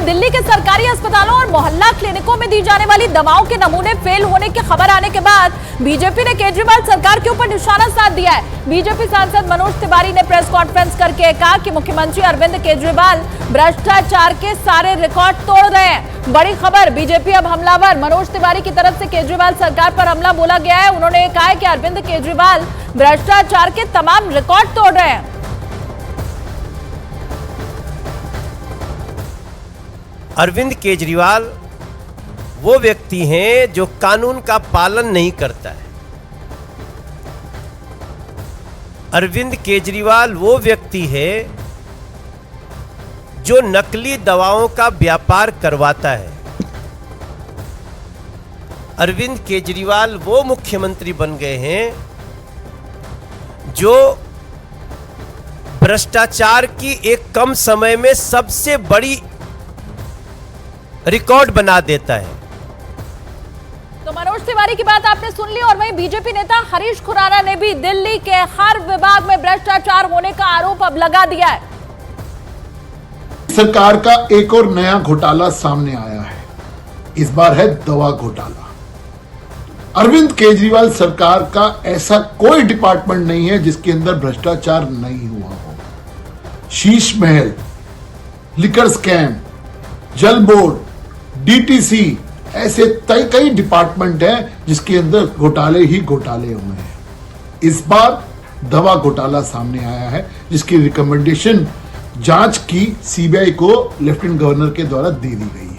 दिल्ली के सरकारी अस्पतालों और मोहल्ला क्लिनिकों में दी जाने वाली दवाओं के नमूने फेल होने की खबर आने के बाद बीजेपी ने केजरीवाल सरकार के ऊपर निशाना साध दिया है। बीजेपी सांसद मनोज तिवारी ने प्रेस कॉन्फ्रेंस करके कहा कि मुख्यमंत्री अरविंद केजरीवाल भ्रष्टाचार के सारे रिकॉर्ड तोड़ रहे हैं। बड़ी खबर, बीजेपी अब हमलावर मनोज तिवारी की तरफ से केजरीवाल सरकार पर हमला बोला गया है। उन्होंने कहा है कि अरविंद केजरीवाल भ्रष्टाचार के तमाम रिकॉर्ड तोड़ रहे हैं। अरविंद केजरीवाल वो व्यक्ति हैं जो कानून का पालन नहीं करता है। अरविंद केजरीवाल वो व्यक्ति है जो नकली दवाओं का व्यापार करवाता है। अरविंद केजरीवाल वो मुख्यमंत्री बन गए हैं जो भ्रष्टाचार की एक कम समय में सबसे बड़ी रिकॉर्ड बना देता है। तो मनोज तिवारी की बात आपने सुन ली। और वहीं बीजेपी नेता हरीश खुराना ने भी दिल्ली के हर विभाग में भ्रष्टाचार होने का आरोप अब लगा दिया है। सरकार का एक और नया घोटाला सामने आया है। इस बार है दवा घोटाला। अरविंद केजरीवाल सरकार का ऐसा कोई डिपार्टमेंट नहीं है जिसके अंदर भ्रष्टाचार नहीं हुआ हो। शीश महल, लिकर स्कैम, जल बोर्ड, डीटीसी, ऐसे कई डिपार्टमेंट हैं जिसके अंदर घोटाले ही घोटाले हुए हैं। इस बार दवा घोटाला सामने आया है जिसकी रिकमेंडेशन जांच की सीबीआई को लेफ्टिनेंट गवर्नर के द्वारा दे दी गई है।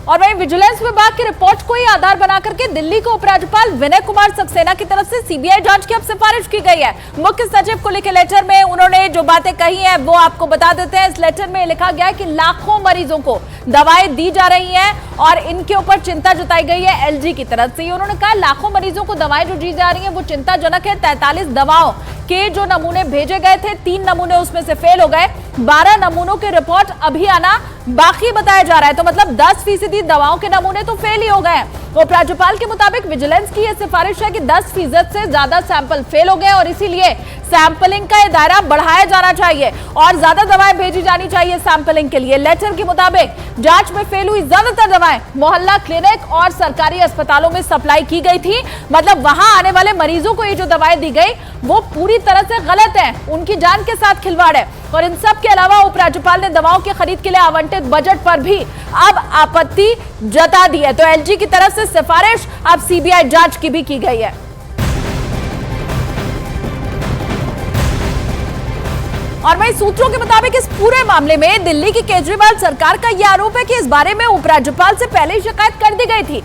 और वहीं विजिलेंस विभाग की रिपोर्ट को ही आधार बना करके दिल्ली के उपराज्यपाल विनय कुमार सक्सेना की तरफ से सीबीआई जांच की अब सिफारिश की गई है। मुख्य सचिव को लिखे लेटर में उन्होंने जो बातें कही हैं वो आपको बता देते हैं। इस लेटर में लिखा गया है कि लाखों मरीजों को दवाएं दी जा रही हैं और इनके ऊपर चिंता जताई गई है एलजी की तरफ से। उन्होंने कहा लाखों मरीजों को दवाएं जो दी जा रही हैं वो चिंताजनक है। 43 दवाओं के जो नमूने भेजे गए थे, 3 नमूने उसमें से फेल हो गए। 12 नमूनों की रिपोर्ट अभी आना बाकी बताया जा रहा है। तो मतलब 10% दवाओं के नमूने तो फेल ही हो गए। उपराज्यपाल के मुताबिक विजिलेंस की यह सिफारिश है कि 10% से ज्यादा सैंपल फेल हो गए और इसीलिए सैंपलिंग का यह दायरा बढ़ाया जाना चाहिए और ज्यादा दवाएं भेजी जानी चाहिए सैंपलिंग के लिए। लेटर के मुताबिक जांच में फेल हुई ज्यादातर दवाएं मोहल्ला क्लिनिक और सरकारी अस्पतालों में सप्लाई की गई थी। मतलब वहां आने वाले मरीजों को ये जो दवाएं दी गई वो पूरी तरह से गलत है, उनकी जान के साथ खिलवाड़ है। और इन सब के अलावा उपराज्यपाल ने दवाओं की खरीद के लिए आवंटित बजट पर भी अब आपत्ति जता दी है। तो एलजी की तरफ से सिफारिश अब सीबीआई जांच की भी की गई है। और वहीं सूत्रों के मुताबिक इस पूरे मामले में दिल्ली की केजरीवाल सरकार का यह आरोप है कि इस बारे में उपराज्यपाल से पहले ही शिकायत कर दी गई थी।